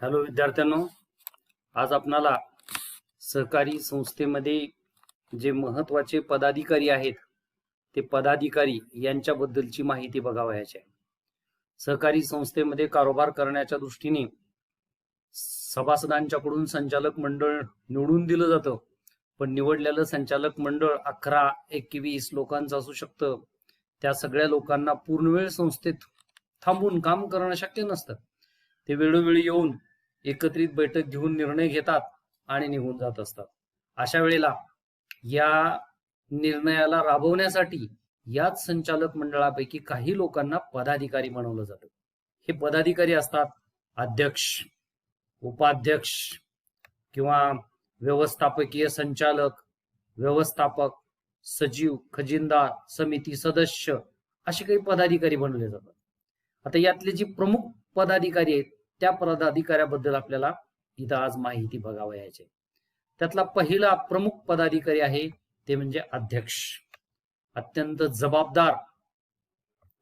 Hello विद्यार्थ्यांनो, आज आपणाला सहकारी संस्थेमध्ये जे महत्वाचे पदाधिकारी आहेत ते पदाधिकारी यांच्याबद्दलची माहिती बघावयाची आहे. सहकारी संस्थेमध्ये कारभार करण्याच्या दृष्टीने सभासदांच्याकडून संचालक मंडळ निवडून दिलं जातं, पण निवडलेलं संचालक मंडळ 11-21 लोकांचं असू शकतं. त्या सगळ्या लोकांना पूर्णवेळ संस्थेत थांबून काम करणं शक्य नसतं. ते वेळोवेळी येऊन एकत्रित बैठक घेऊन निर्णय घेतात आणि निघून जात असतात. अशा वेळेला या निर्णयाला राबवण्यासाठी याच संचालक मंडळापैकी काही लोकांना पदाधिकारी बनवलं जातं. हे पदाधिकारी असतात अध्यक्ष, उपाध्यक्ष किंवा व्यवस्थापकीय संचालक, व्यवस्थापक, सचिव, खजिनदार, समिती सदस्य असे काही पदाधिकारी बनवले जातात. आता यातले जी प्रमुख पदाधिकारी आहेत त्या पदाधिकाऱ्याबद्दल आपल्याला इथं आज माहिती बघावयाची आहे. त्यातला पहिला प्रमुख पदाधिकारी आहे ते म्हणजे अध्यक्ष. अत्यंत जबाबदार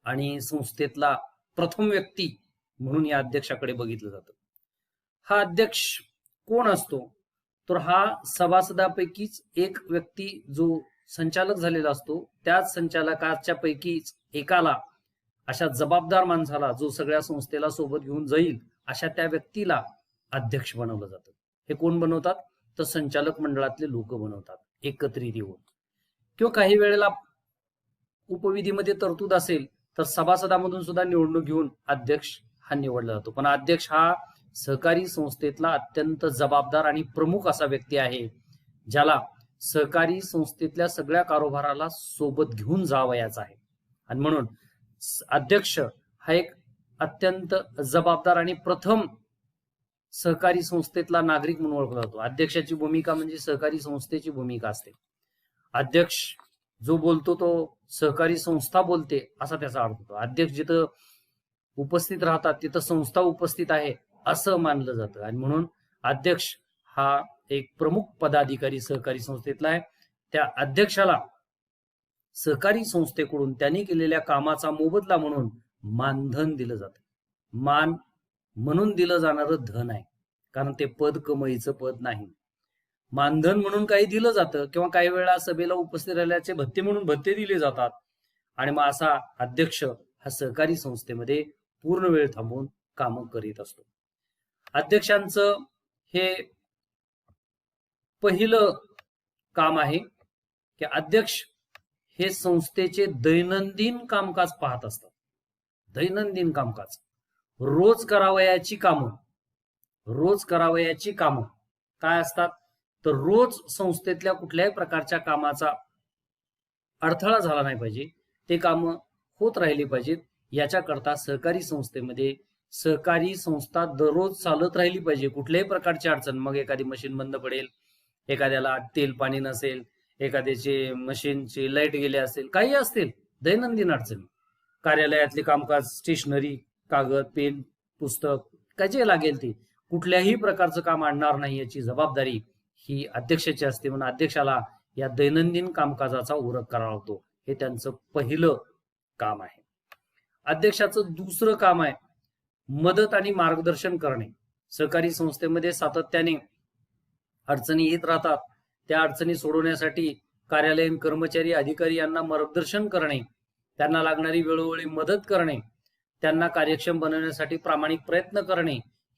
आणि संस्थेतला प्रथम व्यक्ती म्हणून या अध्यक्षाकडे बघितलं जातं. हा अध्यक्ष कोण असतो? तर हा सभासदापैकीच एक व्यक्ती जो संचालक झालेला असतो, त्याच संचालकाच्या पैकीच एकाला, अशा जबाबदार माणसाला जो सगळ्या संस्थेला सोबत घेऊन जाईल अशा त्या व्यक्तीला अध्यक्ष बनवलं जातं. हे कोण बनवतात? तर संचालक मंडळातले लोक बनवतात एकत्रित येऊन. किंवा काही वेळेला उपविधीमध्ये तरतूद असेल तर सभासदामधून सुद्धा निवडणूक घेऊन अध्यक्ष हा निवडला जातो. पण अध्यक्ष हा सहकारी संस्थेतला अत्यंत जबाबदार आणि प्रमुख असा व्यक्ती आहे, ज्याला सहकारी संस्थेतल्या सगळ्या कारभाराला सोबत घेऊन जावयाचा आहे. आणि म्हणून अध्यक्ष हा एक अत्यंत जबाबदार आणि प्रथम सहकारी संस्थेतला नागरिक म्हणून ओळखला जातो. अध्यक्षाची भूमिका म्हणजे सहकारी संस्थेची भूमिका असते. अध्यक्ष जो बोलतो तो सहकारी संस्था बोलते असा त्याचा अर्थ होतो. अध्यक्ष जिथं उपस्थित राहतात तिथं संस्था उपस्थित आहे असं मानलं जातं. आणि म्हणून अध्यक्ष हा एक प्रमुख पदाधिकारी सहकारी संस्थेतला आहे. त्या अध्यक्षाला सहकारी संस्थेकडून त्यांनी केलेल्या कामाचा मोबदला म्हणून मानधन दिलं जातं. मान म्हणून दिलं जाणारं धन आहे, कारण ते पद कमाईचं पद नाही. मानधन म्हणून काही दिलं जातं किंवा काही वेळा सभेला उपस्थित राहिल्याचे भत्ते म्हणून भत्ते दिले जातात. आणि मग असा अध्यक्ष हा सहकारी संस्थेमध्ये पूर्ण वेळ थांबून काम करीत असतो. अध्यक्षांचं हे पहिलं काम आहे की अध्यक्ष हे संस्थेचे दैनंदिन कामकाज पाहत असतात. दैनंदिन कामकाज, रोज करावयाची कामं काय असतात? तर रोज संस्थेतल्या कुठल्याही प्रकारच्या कामाचा अडथळा झाला नाही पाहिजे, ते कामं होत राहिले पाहिजेत. याच्याकरता सहकारी संस्थेमध्ये सहकारी संस्था दररोज चालत राहिली पाहिजे. कुठल्याही प्रकारची अडचण, मग एखादी मशीन बंद पडेल, एखाद्याला तेल पाणी नसेल, एखाद्याचे मशीनची लाईट गेले असेल, काही असतील दैनंदिन अडचणी, कार्यालयातले कामकाज, स्टेशनरी, कागद, पेन, पुस्तक, काय जे लागेल ते कुठल्याही प्रकारचं काम आणणार नाही याची जबाबदारी ही अध्यक्षाची असते. म्हणून अध्यक्षाला या दैनंदिन कामकाजाचा उरक करावा लागतो. हे त्यांचं पहिलं काम आहे. अध्यक्षाचं दुसरं काम आहे मदत आणि मार्गदर्शन करणे. सहकारी संस्थेमध्ये सातत्याने अडचणी येत राहतात. त्या अडचणी सोडवण्यासाठी कार्यालयीन कर्मचारी, अधिकारी यांना मार्गदर्शन करणे, त्यांना लागणारी वेळोवेळी मदत करणे, त्यांना कार्यक्षम बनवण्यासाठी प्रामाणिक प्रयत्न करणे,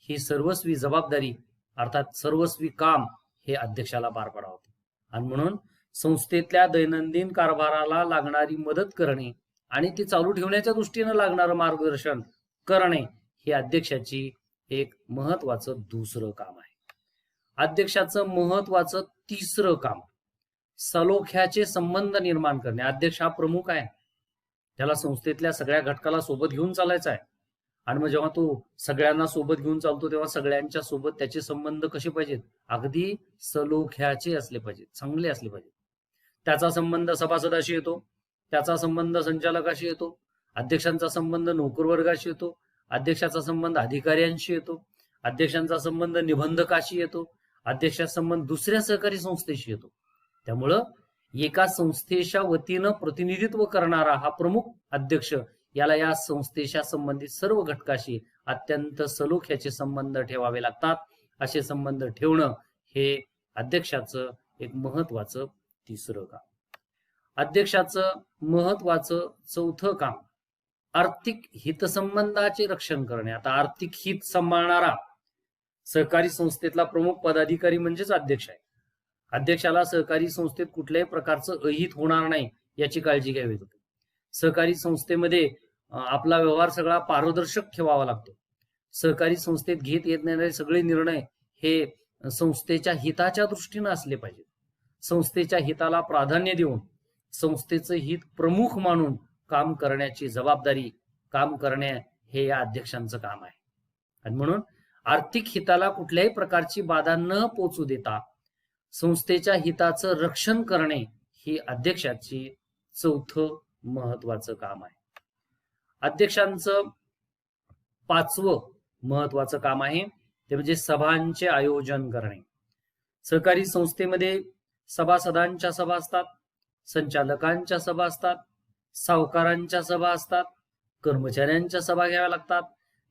ही सर्वस्वी जबाबदारी अर्थात सर्वस्वी काम हे अध्यक्षाला पार पाडावं. आणि म्हणून संस्थेतल्या दैनंदिन कारभाराला लागणारी मदत करणे आणि ती चालू ठेवण्याच्या दृष्टीनं लागणारं मार्गदर्शन करणे हे अध्यक्षाची एक महत्वाचं दुसरं काम आहे. अध्यक्षाचं महत्वाचं तिसरं काम सलोख्याचे संबंध निर्माण करणे. अध्यक्ष हा प्रमुख आहे, त्याला संस्थेतल्या सगळ्या घटकाला सोबत घेऊन चालायचं आहे. आणि मग जेव्हा तो सगळ्यांना सोबत घेऊन चालतो तेव्हा सगळ्यांच्या सोबत त्याचे संबंध कसे पाहिजेत? अगदी सलोख्याचे असले पाहिजेत, चांगले असले पाहिजेत. त्याचा संबंध सभासदाशी येतो, त्याचा संबंध संचालकाशी येतो, अध्यक्षांचा संबंध नोकरवर्गाशी येतो, अध्यक्षाचा संबंध अधिकाऱ्यांशी येतो, अध्यक्षांचा संबंध निबंधकाशी येतो, अध्यक्षाचा संबंध दुसऱ्या सहकारी संस्थेशी येतो. त्यामुळं एका संस्थेच्या वतीनं प्रतिनिधित्व करणारा हा प्रमुख अध्यक्ष, याला या संस्थेच्या संबंधित सर्व घटकाशी अत्यंत सलोख्याचे संबंध ठेवावे लागतात. असे संबंध ठेवणं हे अध्यक्षाचं एक महत्वाचं तिसरं काम. अध्यक्षाचं महत्वाचं चौथं काम आर्थिक हितसंबंधाचे रक्षण करणे. आता आर्थिक हित सांभाळणारा सहकारी संस्थेतला प्रमुख पदाधिकारी म्हणजेच अध्यक्ष आहे. अध्यक्षाला सहकारी संस्थेत कुठल्याही प्रकारचं अहित होणार नाही याची काळजी घ्यावी लागते. सहकारी संस्थेमध्ये आपला व्यवहार सगळा पारदर्शक ठेवावा लागतो. सहकारी संस्थेत घेत येणारे सगळे निर्णय हे संस्थेच्या हिताच्या दृष्टीने असले पाहिजेत. संस्थेच्या हिताला प्राधान्य देऊन संस्थेचं हित प्रमुख मानून काम करण्याची जबाबदारी काम करणे हे या अध्यक्षांचं काम आहे. आणि म्हणून आर्थिक हिताला कुठल्याही प्रकारची बाधा न पोचू देता संस्थेच्या हिताचं रक्षण करणे ही अध्यक्षाची चौथं महत्वाचं काम आहे. अध्यक्षांचं पाचवं महत्वाचं काम आहे ते म्हणजे सभांचे आयोजन करणे. सहकारी संस्थेमध्ये सभासदांच्या सभा असतात, संचालकांच्या सभा असतात, सावकारांच्या सभा असतात, कर्मचाऱ्यांच्या सभा घ्याव्या लागतात.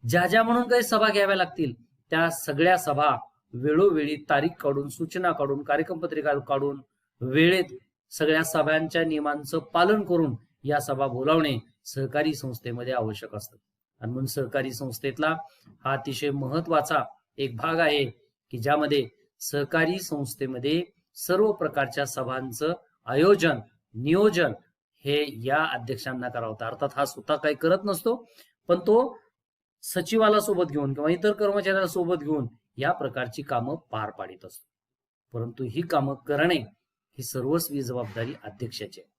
ज्या ज्या म्हणून काही सभा घ्याव्या लागतील त्या सगळ्या सभा वेळोवेळी तारीख काढून, सूचना काढून, कार्यक्रमपत्रिका काढून वेळेत सगळ्या सभांच्या नियमांचं पालन करून या सभा बोलावणे सहकारी संस्थेमध्ये आवश्यक असतं. आणि म्हणून सहकारी संस्थेतला हा अतिशय महत्वाचा एक भाग आहे की ज्यामध्ये सहकारी संस्थेमध्ये सर्व प्रकारच्या सभांचं आयोजन नियोजन हे या अध्यक्षांना करावं होतं. अर्थात हा स्वतः काही करत नसतो, पण तो सचिवाला सोबत घेऊन किंवा इतर कर्मचाऱ्याला सोबत घेऊन या प्रकारची कामं पार पाडित असतो. परंतु ही कामं करणे ही सर्वस्वी जबाबदारी अध्यक्षाची आहे.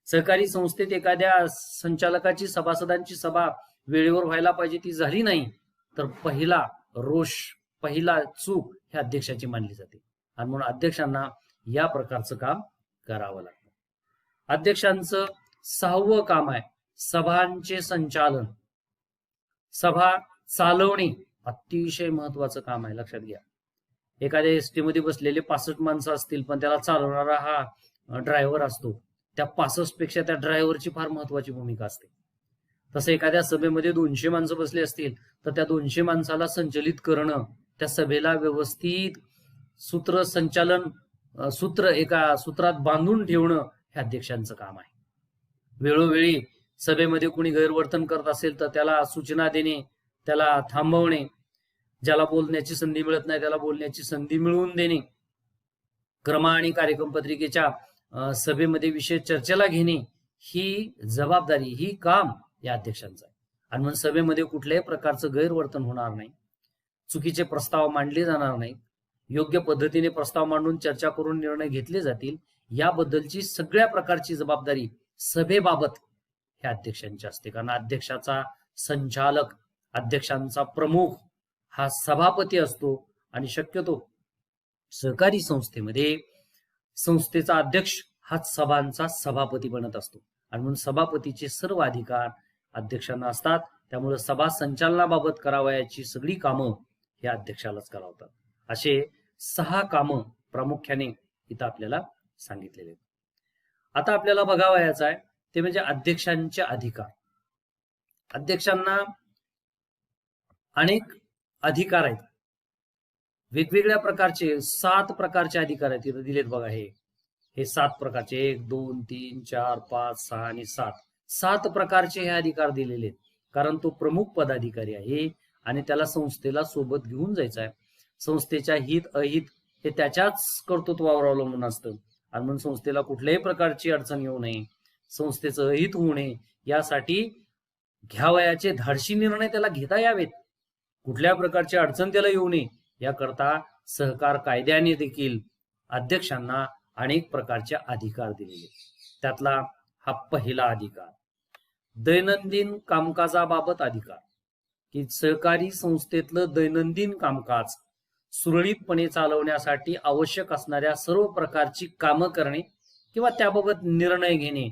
सहकारी संस्थेत एखाद्या संचालकाची सभासदांची सभा वेळेवर व्हायला पाहिजे, ती झाली नाही तर पहिला रोष पहिला चूक ह्या अध्यक्षाची मानली जाते. आणि म्हणून अध्यक्षांना या प्रकारचं काम करावं लागतं. अध्यक्षांचं सहावं काम आहे सभांचे संचालन. सभा चालवणे अतिशय महत्वाचं काम आहे. लक्षात घ्या, एखाद्या एसटी मध्ये बसलेले 65 माणसं असतील पण त्याला चालवणारा हा ड्रायव्हर असतो. त्या 65 पेक्षा त्या ड्रायव्हरची फार महत्वाची भूमिका असते. तसं एखाद्या सभेमध्ये 200 माणसं बसली असतील तर त्या 200 माणसाला संचलित करणं, त्या सभेला व्यवस्थित सूत्र एका सूत्रात बांधून ठेवणं हे अध्यक्षांचं काम आहे. वेळोवेळी सभेमध्ये कोणी गैरवर्तन करत असेल तर त्याला सूचना देणे, त्याला थांबवणे, ज्याला बोलण्याची संधी मिळत नाही त्याला बोलण्याची संधी मिळवून देणे, क्रमा आणि कार्यक्रम पत्रिकेच्या सभेमध्ये विषय चर्चेला घेणे ही जबाबदारी ही काम या अध्यक्षांचं आहे. आणि म्हणून सभेमध्ये कुठल्याही प्रकारचं गैरवर्तन होणार नाही, चुकीचे प्रस्ताव मांडले जाणार नाहीत, योग्य पद्धतीने प्रस्ताव मांडून चर्चा करून निर्णय घेतले जातील याबद्दलची सगळ्या प्रकारची जबाबदारी सभेबाबत ह्या अध्यक्षांची असते. कारण अध्यक्षाचा संचालक अध्यक्षांचा प्रमुख हा सभापती असतो आणि शक्यतो सहकारी संस्थेमध्ये संस्थेचा अध्यक्ष हाच सभांचा सभापती बनत असतो. आणि म्हणून सभापतीचे सर्व अधिकार अध्यक्षांना असतात. त्यामुळे सभा संचालनाबाबत करावयाची सगळी कामं हे अध्यक्षालाच करावतात. असे 6 कामं प्रामुख्याने इथं आपल्याला सांगितलेले. आता आपल्याला बघावयाचं आहे ते म्हणजे अध्यक्षांचे अधिकार. अध्यक्षांना अनेक अधिकार आहेत, वेगवेगळ्या प्रकारचे 7 प्रकारचे अधिकार आहेत इथं दिलेत बघा. हे 7 प्रकारचे 1 2 3 4 5 6 आणि 7 प्रकारचे हे अधिकार दिलेले आहेत. कारण तो प्रमुख पदाधिकारी आहे आणि त्याला संस्थेला सोबत घेऊन जायचं आहे. संस्थेच्या हित अहित हे त्याच्याच कर्तृत्वावर अवलंबून असतं. आणि म्हणून संस्थेला कुठल्याही प्रकारची अडचण येऊ नये, संस्थेचं अहित होऊ नये यासाठी घ्यावयाचे धाडसी निर्णय त्याला घेता यावेत, कुठल्या प्रकारची अडचण त्याला येऊ नये याकरता सहकार कायद्याने देखील अध्यक्षांना अनेक प्रकारचे अधिकार दिलेले. त्यातला हा पहिला अधिकार दैनंदिन कामकाजाबाबत अधिकार, की सहकारी संस्थेतलं दैनंदिन कामकाज सुरळीतपणे चालवण्यासाठी आवश्यक असणाऱ्या सर्व प्रकारची कामं करणे किंवा त्याबाबत निर्णय घेणे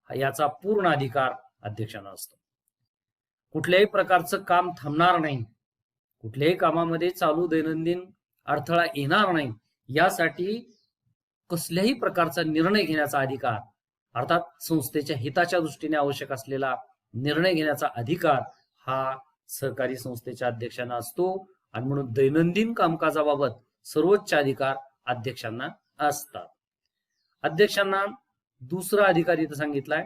याचा पूर्ण अधिकार अध्यक्षांना असतो. कुठल्याही प्रकारचं काम थांबणार नाही, कुठल्याही कामामध्ये चालू दैनंदिन अडथळा येणार नाही यासाठी कसल्याही प्रकारचा निर्णय घेण्याचा अधिकार, अर्थात संस्थेच्या हिताच्या दृष्टीने आवश्यक असलेला निर्णय घेण्याचा अधिकार हा सहकारी संस्थेच्या अध्यक्षांना असतो आणि म्हणून दैनंदिन कामकाजाबाबत सर्वोच्च अधिकार अध्यक्षांना असतात. अध्यक्षांना दुसरा अधिकार इथं सांगितलाय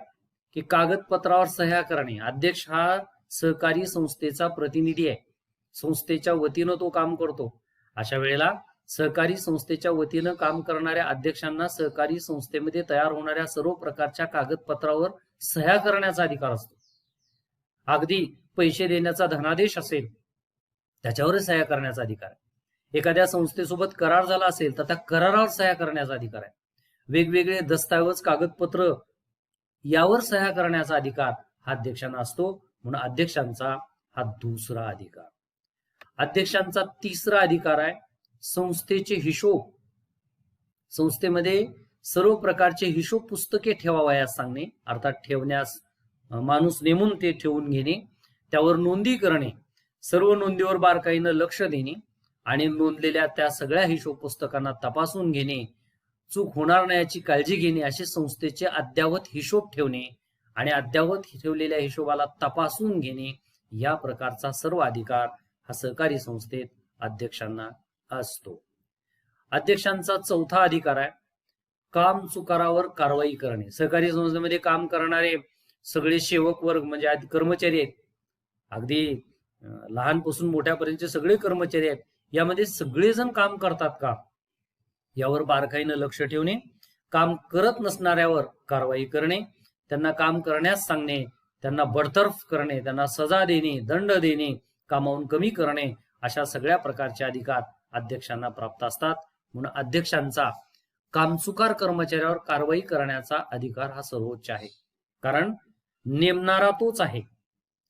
की कागदपत्रावर सह्या करणे. अध्यक्ष हा सहकारी संस्थेचा प्रतिनिधी आहे, संस्थेच्या वतीनं तो काम करतो. अशा वेळेला सहकारी संस्थेच्या वतीनं काम करणाऱ्या अध्यक्षांना सहकारी संस्थेमध्ये तयार होणाऱ्या सर्व प्रकारच्या कागदपत्रावर सह्या करण्याचा अधिकार असतो. अगदी पैसे देण्याचा धनादेश असेल त्याच्यावर सह्या करण्याचा अधिकार आहे. एखाद्या संस्थेसोबत करार झाला असेल तर त्या करारावर सह्या करण्याचा अधिकार आहे. वेगवेगळे दस्तऐवज कागदपत्र यावर सह्या करण्याचा अधिकार हा अध्यक्षांना असतो. म्हणून अध्यक्षांचा हा दुसरा अधिकार. अध्यक्षांचा तिसरा अधिकार आहे संस्थेचे हिशोब. संस्थेमध्ये सर्व प्रकारचे हिशोब पुस्तके ठेवावयास सांगणे, अर्थात ठेवण्यास माणूस नेमून ते ठेवून घेणे, त्यावर नोंदी करणे, सर्व नोंदीवर बारकाईनं लक्ष देणे आणि नोंदलेल्या त्या सगळ्या हिशोब पुस्तकांना तपासून घेणे, चूक होणार नाही याची काळजी घेणे, असे संस्थेचे अद्ययावत हिशोब ठेवणे आणि अद्ययावत ठेवलेल्या हिशोबाला तपासून घेणे, या प्रकारचा सर्व अधिकार हा सहकारी संस्थेत अध्यक्षांना असतो. अध्यक्षांचा चौथा अधिकार आहे काम चुकारावर कारवाई करणे. सहकारी संस्थेमध्ये काम करणारे सगळे सेवक वर्ग म्हणजे कर्मचारी आहेत, अगदी लहानपासून मोठ्यापर्यंतचे सगळे कर्मचारी आहेत. यामध्ये सगळेजण काम करतात का यावर बारकाईनं लक्ष ठेवणे, काम करत नसणाऱ्यावर कारवाई करणे, त्यांना काम करण्यास सांगणे, त्यांना बडतर्फ करणे, त्यांना सजा देणे, दंड देणे, कामावून कमी करणे, अशा सगळ्या प्रकारचे अधिकार अध्यक्षांना प्राप्त असतात. म्हणून अध्यक्षांचा कामचुकार कर्मचाऱ्यावर कारवाई करण्याचा अधिकार हा सर्वोच्च आहे. कारण नेमणारा तोच आहे,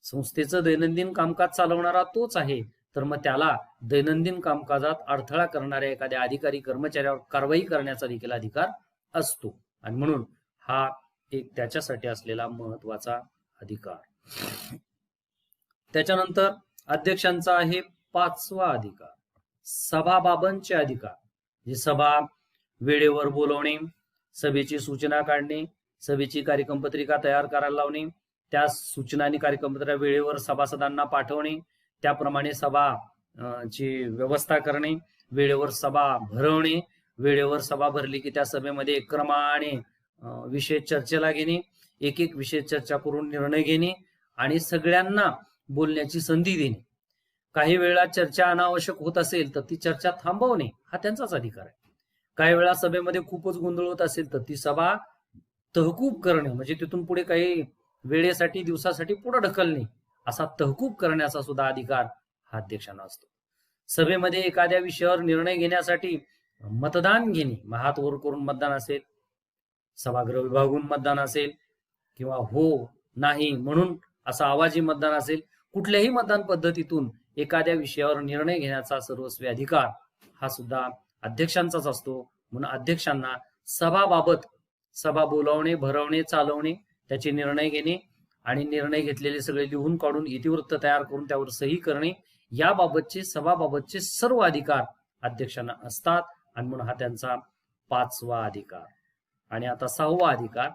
संस्थेचं दैनंदिन कामकाज चालवणारा तोच आहे, तर मग त्याला दैनंदिन कामकाजात अडथळा करणाऱ्या एखाद्या अधिकारी कर्मचाऱ्यावर कारवाई करण्याचा देखील अधिकार असतो. आणि म्हणून हा एक त्याच्यासाठी असलेला महत्वाचा अधिकार. त्याच्यानंतर अध्यक्षांचा आहे पाचवा अधिकार सभाबाबतचे अधिकार. जे सभा वेळेवर बोलवणे, सभेची सूचना काढणे, सभेची कार्यक्रमपत्रिका तयार करायला लावणे, त्या सूचना आणि कार्यक्रमपत्रिका वेळेवर सभासदांना पाठवणे, त्याप्रमाणे सभा ची व्यवस्था करणे, वेळेवर सभा भरवणे, वेळेवर सभा भरली की त्या सभेमध्ये क्रमाने विषय चर्चेला घेणे, एक एक विषय चर्चा करून निर्णय घेणे आणि सगळ्यांना बोलण्याची संधी देणे. काही वेळा चर्चा अनावश्यक होत असेल तर ती चर्चा थांबवणे हा त्यांचाच अधिकार आहे. काही वेळा सभेमध्ये खूपच गोंधळ होत असेल तर ती सभा तहकूब करणे, म्हणजे तिथून पुढे काही वेळेसाठी दिवसासाठी पुढे ढकलणे, असा तहकूब करण्याचा सुद्धा अधिकार हा अध्यक्षांना असतो. सभेमध्ये एखाद्या विषयावर निर्णय घेण्यासाठी मतदान घेणे, हात वर करून मतदान असेल, सभागृह विभागून मतदान असेल, किंवा हो नाही म्हणून असा आवाजी मतदान असेल, कुठल्याही मतदान पद्धतीतून एखाद्या विषयावर निर्णय घेण्याचा सर्वस्वी अधिकार हा सुद्धा अध्यक्षांचाच असतो. म्हणून अध्यक्षांना सभाबाबत, सभा बोलावणे, भरवणे, चालवणे, त्याचे निर्णय घेणे आणि निर्णय घेतलेले सगळे लिहून काढून इतिवृत्त तयार करून त्यावर सही करणे, याबाबतचे सभाबाबतचे सर्व अधिकार अध्यक्षांना असतात. आणि म्हणून हा त्यांचा पाचवा अधिकार. आणि आता सहावा अधिकार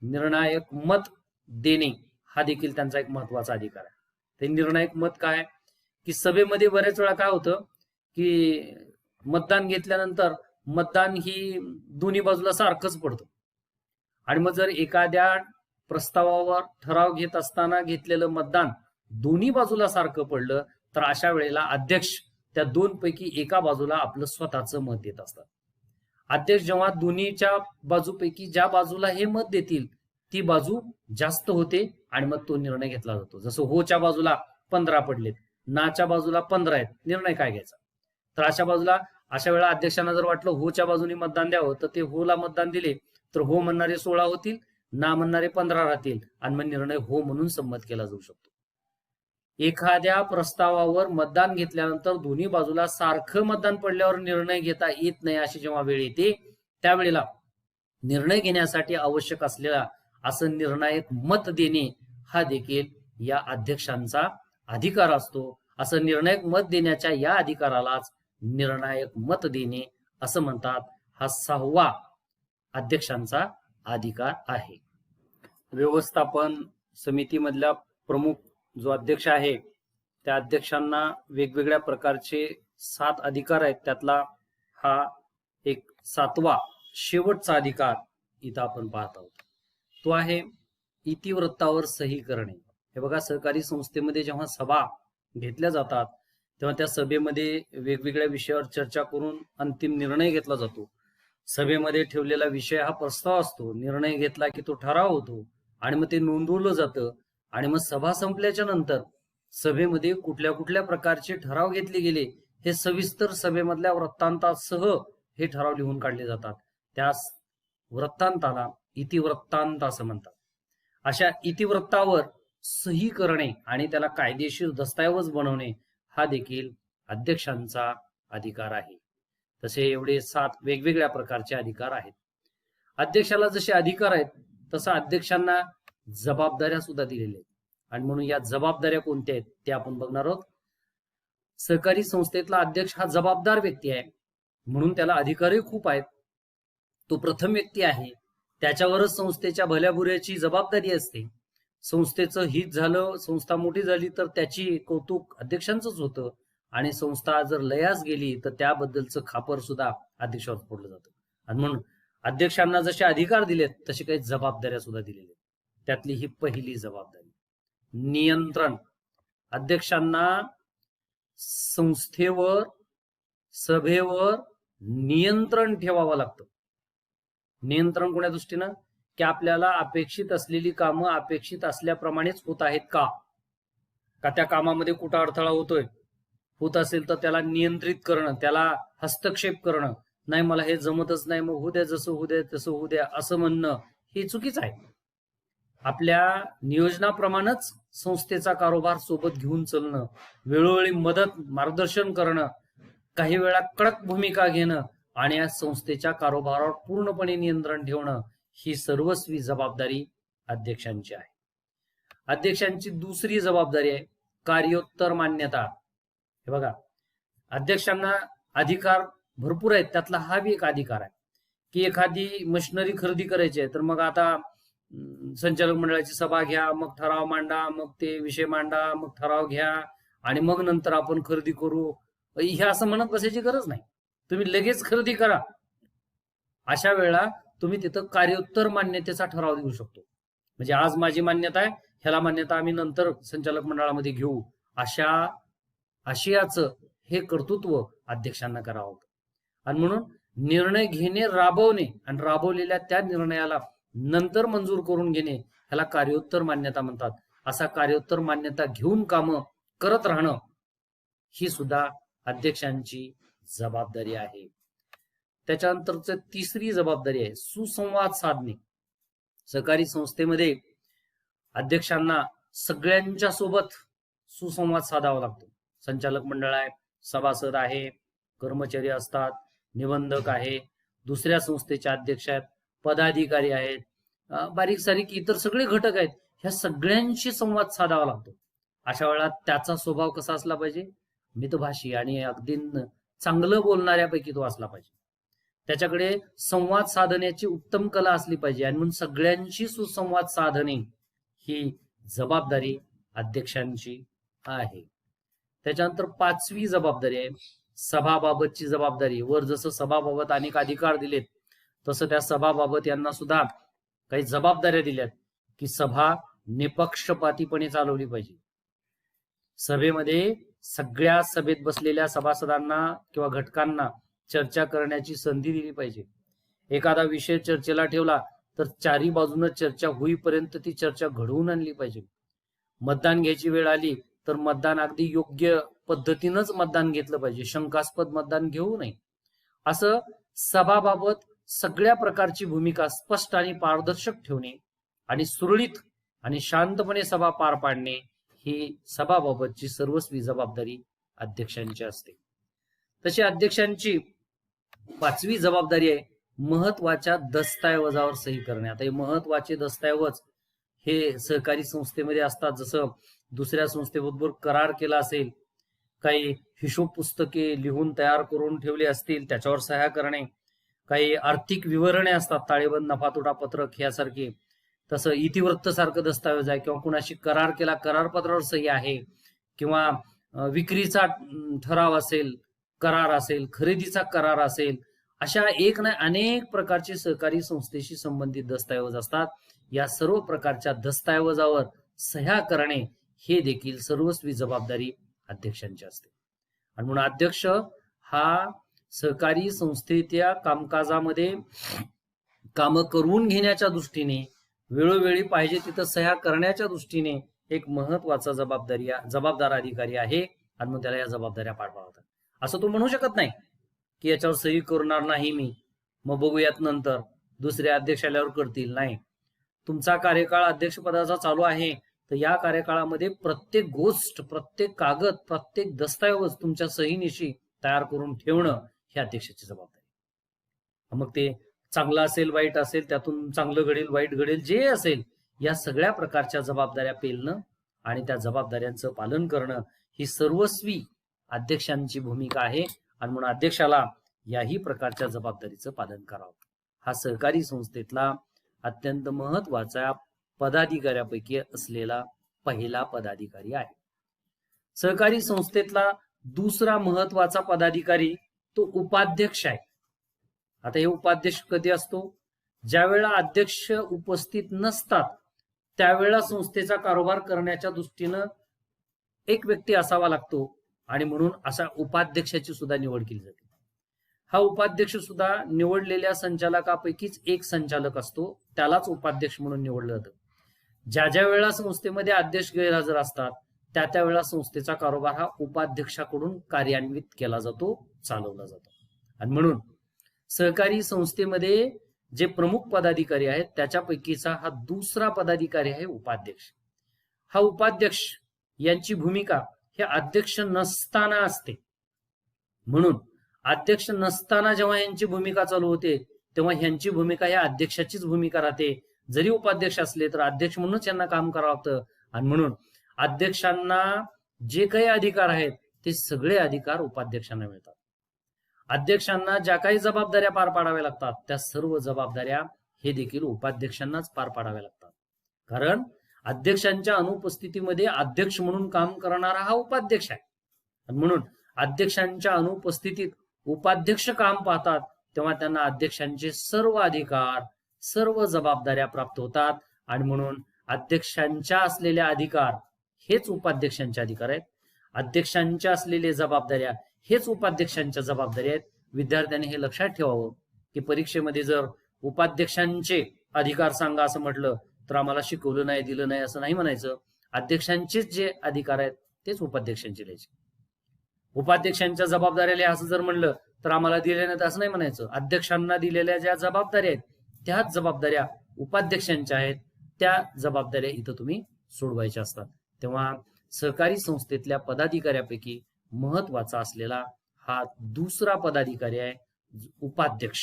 निर्णायक मत देणे हा देखील त्यांचा एक महत्वाचा अधिकार आहे. ते निर्णायक मत काय की सभेमध्ये बऱ्याच वेळा काय होतं की मतदान घेतल्यानंतर मतदान ही दोन्ही बाजूला सारखंच पडतं आणि मग जर एखाद्या प्रस्तावावर ठराव घेत असताना घेतलेलं मतदान दोन्ही बाजूला सारखं पडलं तर अशा वेळेला अध्यक्ष त्या दोन पैकी एका बाजूला आपलं स्वतःचं मत देत असतात. अध्यक्ष जेव्हा दोन्हीच्या बाजूपैकी ज्या बाजूला हे मत देतील ती बाजू जास्त होते आणि मग तो निर्णय घेतला जातो. जसं होच्या बाजूला 15 पडलेत, नाच्या बाजूला 15 आहेत, निर्णय काय घ्यायचा. तर अशा वेळा अध्यक्षांना जर वाटलं होच्या बाजूने मतदान द्यावं तर ते होला मतदान दिले तर हो म्हणणारे 16 होतील, ना म्हणणारे 15 राहतील आणि मग निर्णय हो म्हणून संमत केला जाऊ शकतो. एखाद्या प्रस्तावावर मतदान घेतल्यानंतर दोन्ही बाजूला सारखं मतदान पडल्यावर निर्णय घेता येत नाही अशी जेव्हा वेळ येते त्यावेळेला निर्णय घेण्यासाठी आवश्यक असलेला असं निर्णायक मत देणे हा देखील या अध्यक्षांचा अधिकार असतो. असं निर्णायक मत देण्याच्या या अधिकारालाच निर्णायक मत देणे असं म्हणतात. हा सहावा अध्यक्षांचा अधिकार आहे. व्यवस्थापन समितीमधला प्रमुख जो अध्यक्ष आहे त्या अध्यक्षांना वेगवेगळ्या प्रकारचे 7 अधिकार आहेत. त्यातला हा एक 7वा शेवटचा अधिकार इथं आपण पाहत आहोत. तो आहे इतिवृत्तावर सही करणे. हे बघा, सहकारी संस्थेमध्ये जेव्हा सभा घेतल्या जातात तेव्हा त्या सभेमध्ये वेगवेगळ्या विषयावर चर्चा करून अंतिम निर्णय घेतला जातो. सभेमध्ये ठेवलेला विषय हा प्रस्ताव असतो, निर्णय घेतला की तो ठराव होतो आणि मग ते नोंदवलं जातं. आणि मग सभा संपल्याच्या नंतर सभेमध्ये कुठल्या कुठल्या प्रकारचे ठराव घेतले गेले हे सविस्तर सभेमधल्या वृत्तांतासह हे ठराव लिहून काढले जातात. त्या वृत्तांताला इतिवृत्तांत असं म्हणतात. अशा इतिवृत्तावर सही करणे आणि त्याला कायदेशीर दस्तऐवज बनवणे हा देखील अध्यक्षांचा अधिकार आहे. तसे एवढे 7 वेगवेगळ्या प्रकारचे अधिकार आहेत. अध्यक्षाला जसे अधिकार आहेत तसं अध्यक्षांना जबाबदाऱ्या सुद्धा दिलेल्या आहेत. आणि म्हणून या जबाबदाऱ्या कोणत्या आहेत ते आपण बघणार आहोत. सहकारी संस्थेतला अध्यक्ष हा जबाबदार व्यक्ती आहे, म्हणून त्याला अधिकारही खूप आहेत. तो प्रथम व्यक्ती आहे, त्याच्यावरच संस्थेच्या भल्याबुऱ्याची जबाबदारी असते. संस्थेचं हित झालं, संस्था मोठी झाली तर त्याची कौतुक अध्यक्षांचंच होतं. आणि संस्था जर लयास गेली तर त्याबद्दलचं खापर सुद्धा अध्यक्षावर फोडलं जातं. आणि म्हणून अध्यक्षांना जसे अधिकार दिलेत तसे काही जबाबदाऱ्या सुद्धा दिलेल्या. त्यातली ही पहिली जबाबदारी नियंत्रण. अध्यक्षांना संस्थेवर, सभेवर नियंत्रण ठेवावं लागतं. नियंत्रण कोण्या दृष्टीनं की आपल्याला अपेक्षित असलेली कामं अपेक्षित असल्याप्रमाणेच होत आहेत का त्या कामामध्ये कुठं अडथळा होत असेल तर त्याला नियंत्रित करणं, त्याला हस्तक्षेप करणं. नाही मला हे जमतच नाही, मग होऊ द्या, जसं होऊ द्या तसं होऊ द्या असं म्हणणं हे चुकीचं आहे. आपल्या नियोजनाप्रमाणेच संस्थेचा कारभार सोबत घेऊन चालणं, वेळोवेळी मदत मार्गदर्शन करणं, काही वेळा कडक भूमिका घेणं आणि या संस्थेच्या कारभारावर पूर्णपणे नियंत्रण ठेवणं ही सर्वस्वी जबाबदारी अध्यक्षांची आहे. अध्यक्षांची दुसरी जबाबदारी आहे कार्योत्तर मान्यता. हे बघा, अध्यक्षांना अधिकार भरपूर आहेत, त्यातला हा बी एक अधिकार आहे की एखादी मशिनरी खरेदी करायची आहे तर मग आता संचालक मंडळाची सभा घ्या, मग ठराव मांडा, मग ते विषय मांडा, मग ठराव घ्या आणि मग नंतर आपण खरेदी करू. हे असं म्हणत बसायची गरज नाही. तुम्ही लगेच खरेदी करा. अशा वेळेला तुम्ही तिथं कार्योत्तर मान्यतेचा ठराव देऊ शकतो. म्हणजे आज माझी मान्यता आहे, ह्याला मान्यता आम्ही नंतर संचालक मंडळामध्ये घेऊ, अशा आशयाचं हे कर्तृत्व अध्यक्षांना करावं होतं. आणि म्हणून निर्णय घेणे, राबवणे आणि राबवलेल्या त्या निर्णयाला नंतर मंजूर करून घेणे ह्याला कार्योत्तर मान्यता म्हणतात. असा कार्योत्तर मान्यता घेऊन कामं करत राहणं ही सुद्धा अध्यक्षांची जबाबदारी आहे. त्याच्यानंतरच तिसरी जबाबदारी आहे सुसंवाद साधणे. सहकारी संस्थेमध्ये अध्यक्षांना सगळ्यांच्या सोबत सुसंवाद साधावा लागतो. संचालक मंडळ आहे, सभासद आहे, कर्मचारी असतात, निबंधक आहे, दुसऱ्या संस्थेचे अध्यक्ष आहेत, पदाधिकारी आहेत, बारीक सारीक इतर सगळे घटक आहेत. ह्या सगळ्यांशी संवाद साधावा लागतो. अशा वेळा त्याचा स्वभाव कसा असला पाहिजे, मितभाषी आणि अगदी चांगलं बोलणाऱ्यापैकी तो असला पाहिजे. त्याच्याकडे संवाद साधण्याची उत्तम कला असली पाहिजे. आणि म्हणून सगळ्यांशी सुसंवाद साधणे ही जबाबदारी अध्यक्षांची आहे. त्याच्यानंतर 5वी जबाबदारी आहे सभाबाबतची जबाबदारी. वर जसं सभाबाबत अनेक अधिकार दिलेत तसं त्या सभाबाबत यांना सुद्धा काही जबाबदाऱ्या दिल्यात की सभा निपक्षपातीपणे चालवली पाहिजे. सभेमध्ये सगळ्या सभेत बसलेल्या सभासदांना किंवा घटकांना चर्चा करण्याची संधी दिली पाहिजे. एखादा विषय चर्चेला ठेवला तर चारी बाजूने चर्चा होईपर्यंत ती चर्चा घडवून आणली पाहिजे. मतदान घ्यायची वेळ आली तर मतदान अगदी योग्य पद्धतीनंच मतदान घेतलं पाहिजे, शंकास्पद मतदान घेऊ नये. असं सभाबाबत सगळ्या प्रकारची भूमिका स्पष्ट आणि पारदर्शक ठेवणे आणि सुरळीत आणि शांतपणे सभा पार पाडणे ही सभाबाबतची सर्वस्वी जबाबदारी अध्यक्षांची असते. तशी अध्यक्षांची 5वी जबाबदारी आहे महत्वाच्या दस्तऐवजावर सही करणे. आता हे महत्वाचे दस्तऐवज हे सहकारी संस्थेमध्ये असतात. जसं दुसऱ्या संस्थेबरोबर करार केला असेल, काही हिशोब पुस्तके लिहून तयार करून ठेवले असतील त्याच्यावर सह्या करणे, काही आर्थिक विवरणे असतात, ताळेबंद, नफा तोटा पत्रक यासारखे, तसं इतिवृत्त सारखं दस्तावेज आहे, किंवा कुणाशी करार केला, करारपत्रावर सही आहे, किंवा विक्रीचा ठराव असेल, करार असेल, खरेदीचा करार असेल, अशा एक नाही अनेक प्रकारचे सहकारी संस्थेशी संबंधित दस्तऐवज असतात. या सर्व प्रकारच्या दस्तऐवजावर सह्या करणे हे देखील सर्वस्वी जबाबदारी अध्यक्षांची असते. आणि म्हणून अध्यक्ष हा सहकारी संस्थेच्या कामकाजामध्ये कामं करून घेण्याच्या दृष्टीने, वेळोवेळी पाहिजे तिथं सह्या करण्याच्या दृष्टीने एक महत्वाचा जबाबदार अधिकारी आहे. आणि मग त्याला या जबाबदाऱ्या पार पाडतात. असं तो म्हणू शकत नाही की याच्यावर सही करणार नाही मी, मग बघूयात नंतर दुसऱ्या अध्यक्ष आल्यावर करतील. नाही, तुमचा कार्यकाळ अध्यक्षपदाचा चालू आहे, तर या कार्यकाळामध्ये प्रत्येक गोष्ट, प्रत्येक कागद, प्रत्येक दस्तऐवज तुमच्या सहीनिशी तयार करून ठेवणं हे अध्यक्षाची जबाबदारी. मग ते चांगलं असेल, वाईट असेल, त्यातून चांगलं घडेल, वाईट घडेल, जे असेल, या सगळ्या प्रकारच्या जबाबदाऱ्या पेलणं आणि त्या जबाबदाऱ्यांचं पालन करणं ही सर्वस्वी अध्यक्षांची भूमिका आहे. आणि म्हणून अध्यक्षाला याही प्रकारच्या जबाबदारीचं पालन करावं. हा सहकारी संस्थेतला अत्यंत महत्वाचा पदाधिकाऱ्यापैकी असलेला पहिला पदाधिकारी आहे. सहकारी संस्थेतला दुसरा महत्वाचा पदाधिकारी तो उपाध्यक्ष आहे. आता हे उपाध्यक्ष कधी असतो? ज्या वेळेला अध्यक्ष उपस्थित नसतात त्यावेळेला संस्थेचा कारभार करण्याच्या दृष्टीनं एक व्यक्ती असावा लागतो, आणि म्हणून अशा उपाध्यक्षाची सुद्धा निवड केली जाते. हा उपाध्यक्ष सुद्धा निवडलेल्या संचालकापैकीच एक संचालक असतो, त्यालाच उपाध्यक्ष म्हणून निवडलं जातं. ज्या ज्या वेळेला संस्थेमध्ये अध्यक्ष गैरहजर असतात त्या वेळेला संस्थेचा कारभार हा उपाध्यक्षाकडून कार्यान्वित केला जातो, चालवला जातो. आणि म्हणून सहकारी संस्थेमध्ये जे प्रमुख पदाधिकारी आहेत त्याच्यापैकीचा हा दुसरा पदाधिकारी आहे उपाध्यक्ष. हा उपाध्यक्ष यांची भूमिका हे अध्यक्ष नसताना असते. म्हणून अध्यक्ष नसताना जेव्हा यांची भूमिका चालू होते तेव्हा ह्यांची भूमिका ह्या अध्यक्षाचीच भूमिका राहते. जरी उपाध्यक्ष असले तर अध्यक्ष म्हणूनच यांना काम करावं लागतं. आणि म्हणून अध्यक्षांना जे काही अधिकार आहेत ते सगळे अधिकार उपाध्यक्षांना मिळतात. अध्यक्षांना ज्या काही जबाबदाऱ्या पार पाडाव्या लागतात त्या सर्व जबाबदाऱ्या हे देखील उपाध्यक्षांनाच पार पाडाव्या लागतात. कारण अध्यक्षांच्या अनुपस्थितीमध्ये अध्यक्ष म्हणून काम करणारा हा उपाध्यक्ष आहे. आणि म्हणून अध्यक्षांच्या अनुपस्थितीत उपाध्यक्ष काम पाहतात तेव्हा त्यांना अध्यक्षांचे सर्व अधिकार, सर्व जबाबदाऱ्या प्राप्त होतात. आणि म्हणून अध्यक्षांच्या असलेल्या अधिकार हेच उपाध्यक्षांचे अधिकार आहेत. अध्यक्षांच्या असलेल्या जबाबदाऱ्या हेच उपाध्यक्षांच्या जबाबदाऱ्या आहेत. विद्यार्थ्यांनी हे लक्षात ठेवावं की परीक्षेमध्ये जर उपाध्यक्षांचे अधिकार सांगा असं म्हटलं तर आम्हाला शिकवलं नाही, दिलं नाही असं नाही म्हणायचं. अध्यक्षांचेच जे अधिकार आहेत तेच उपाध्यक्षांचे लिहायचे. उपाध्यक्षांच्या जबाबदाऱ्या लिहा असं जर म्हणलं तर आम्हाला दिल्या नाहीत असं नाही म्हणायचं. अध्यक्षांना दिलेल्या ज्या जबाबदाऱ्या आहेत त्याच जबाबदाऱ्या उपाध्यक्षांच्या आहेत, त्या जबाबदाऱ्या इथं तुम्ही सोडवायच्या असतात. तेव्हा सहकारी संस्थेतल्या पदाधिकाऱ्यापैकी महत्वाचा असलेला हा दुसरा पदाधिकारी आहे उपाध्यक्ष.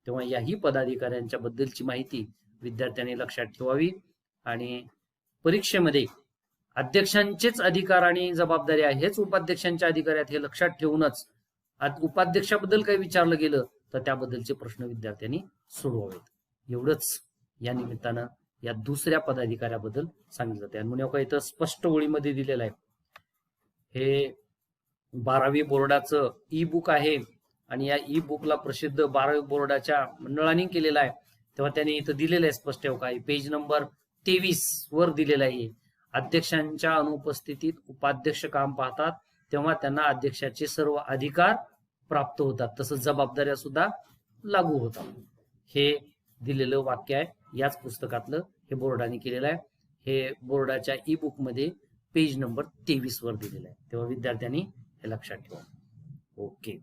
तेव्हा याही पदाधिकाऱ्यांच्या बद्दलची माहिती विद्यार्थ्यांनी लक्षात ठेवावी. आणि परीक्षेमध्ये अध्यक्षांचेच अधिकार आणि जबाबदाऱ्या हेच उपाध्यक्षांच्या अधिकार आहेत हे लक्षात ठेवूनच उपाध्यक्षाबद्दल काही विचारलं गेलं तर त्याबद्दलचे प्रश्न विद्यार्थ्यांनी सोडवावेत. एवढंच या निमित्तानं या दुसऱ्या पदाधिकाऱ्याबद्दल सांगितलं जाते. आणि म्हणून इथं स्पष्ट ओळीमध्ये दिलेलं आहे. हे 12वी बोर्डाचं ई बुक आहे आणि या ई बुकला प्रसिद्ध 12वी बोर्डाच्या मंडळाने केलेला आहे. तेव्हा त्यांनी इथं दिलेलं आहे स्पष्ट काय पेज नंबर 23 वर दिलेलं आहे. अध्यक्षांच्या अनुपस्थितीत उपाध्यक्ष काम पाहतात तेव्हा त्यांना अध्यक्षाचे सर्व अधिकार प्राप्त होतात, तसंच जबाबदाऱ्या सुद्धा लागू होतात. हे दिलेलं वाक्य आहे याच पुस्तकातलं, हे बोर्डाने केलेलं आहे. हे बोर्डाच्या ई बुक मध्ये पेज नंबर 23 वर दिलेलं आहे. तेव्हा विद्यार्थ्यांनी हे लक्षात ठेवा. ओके.